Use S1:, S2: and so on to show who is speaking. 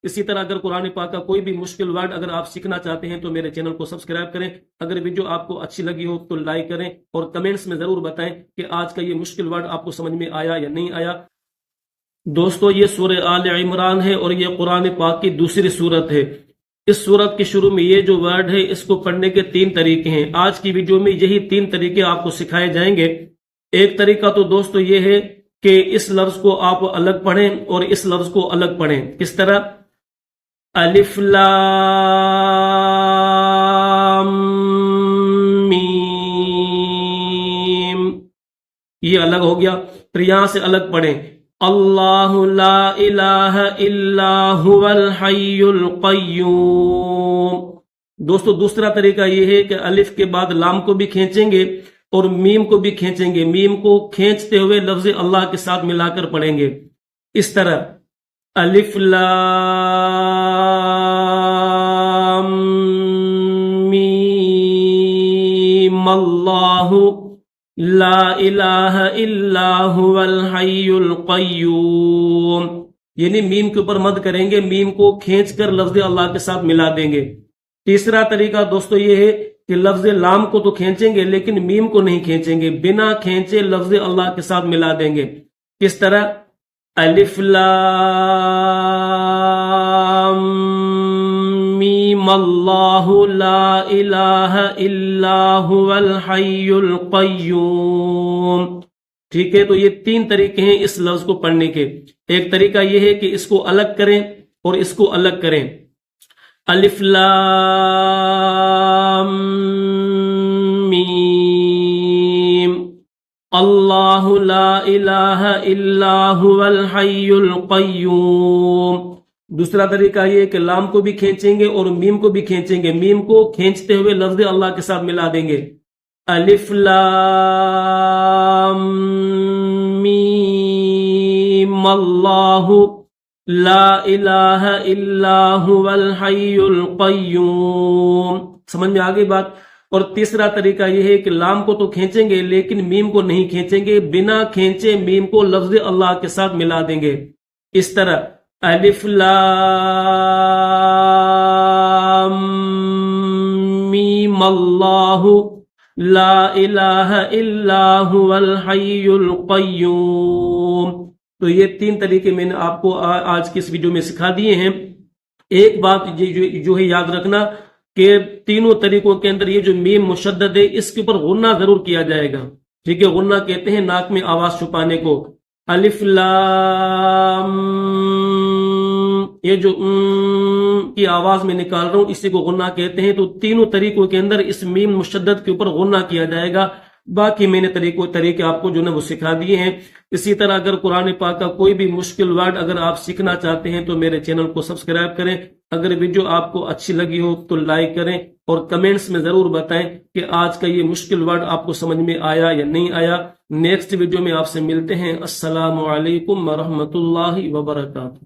S1: اسی طرح اگر قرآن پاک کا کوئی بھی مشکل ورڈ اگر آپ سیکھنا چاہتے ہیں تو میرے چینل کو سبسکرائب کریں. اگر ویڈیو آپ کو اچھی لگی ہو تو لائک کریں اور کمنٹس میں ضرور بتائیں کہ آج کا یہ مشکل ورڈ آپ کو سمجھ میں آیا یا نہیں آیا. دوستو یہ سورہ آل عمران ہے اور یہ قرآن پاک کی دوسری سورت ہے. اس سورت کے شروع میں یہ جو ورڈ ہے اس کو پڑھنے کے 3 طریقے ہیں. آج کی ویڈیو میں یہی 3 طریقے آپ کو سکھائے جائیں گے. ایک طریقہ تو دوستو یہ ہے کہ اس لفظ کو آپ الگ پڑھیں اور اس لفظ کو الگ پڑھیں. کس طرح؟ الف لام میم، یہ الگ ہو گیا. پھر یہاں سے الگ پڑھیں اللہ لا الہ الا هو الحی القیوم. دوستو دوسرا طریقہ یہ ہے کہ الف کے بعد لام کو بھی کھینچیں گے اور میم کو بھی کھینچیں گے. میم کو کھینچتے ہوئے لفظ اللہ کے ساتھ ملا کر پڑھیں گے اس طرح الف لام میم اللہ لا الہ الا هو الحی القیوم. یعنی میم کے اوپر مد کریں گے، میم کو کھینچ کر لفظ اللہ کے ساتھ ملا دیں گے. تیسرا طریقہ دوستو یہ ہے کہ لفظ لام کو تو کھینچیں گے لیکن میم کو نہیں کھینچیں گے، بنا کھینچے لفظ اللہ کے ساتھ ملا دیں گے. کس طرح؟ الف لام میم اللہ لا الہ الا هو الحی القیوم. ٹھیک ہے، تو یہ 3 طریقے ہیں اس لفظ کو پڑھنے کے. ایک طریقہ یہ ہے کہ اس کو الگ کریں اور اس کو الگ کریں. الف لام میم اللہ لا الہ الا هو الحی القیوم. دوسرا طریقہ یہ ہے کہ لام کو بھی کھینچیں گے اور میم کو بھی کھینچیں گے، میم کو کھینچتے ہوئے لفظ اللہ کے ساتھ ملا دیں گے. الف لام میم اللہ لا الہ الا هو الحی القیوم. سمجھ میں آگئی بات؟ اور تیسرا طریقہ یہ ہے کہ لام کو تو کھینچیں گے لیکن میم کو نہیں کھینچیں گے، بنا کھینچے میم کو لفظ اللہ کے ساتھ ملا دیں گے اس طرح الف لام میم اللہ لا الہ الا هو الحی القیوم. تو یہ 3 طریقے میں نے آپ کو آج کی اس ویڈیو میں سکھا دیے ہیں. ایک بات جو ہے یاد رکھنا کہ تینوں طریقوں کے اندر یہ جو میم مشدد ہے اس کے اوپر غنہ ضرور کیا جائے گا. ٹھیک ہے، غنہ کہتے ہیں ناک میں آواز چھپانے کو. الف لام، یہ جو کی آواز میں نکال رہا ہوں اسی کو غنہ کہتے ہیں. تو تینوں طریقوں کے اندر اس میم مشدد کے اوپر غنہ کیا جائے گا. باقی میں نے طریقے آپ کو جو ہے وہ سکھا دیے ہیں. اسی طرح اگر قرآن پاک کا کوئی بھی مشکل ورڈ اگر آپ سیکھنا چاہتے ہیں تو میرے چینل کو سبسکرائب کریں. اگر ویڈیو آپ کو اچھی لگی ہو تو لائک کریں اور کمنٹس میں ضرور بتائیں کہ آج کا یہ مشکل ورڈ آپ کو سمجھ میں آیا یا نہیں آیا. نیکسٹ ویڈیو میں آپ سے ملتے ہیں. السلام علیکم ورحمۃ اللہ وبرکاتہ.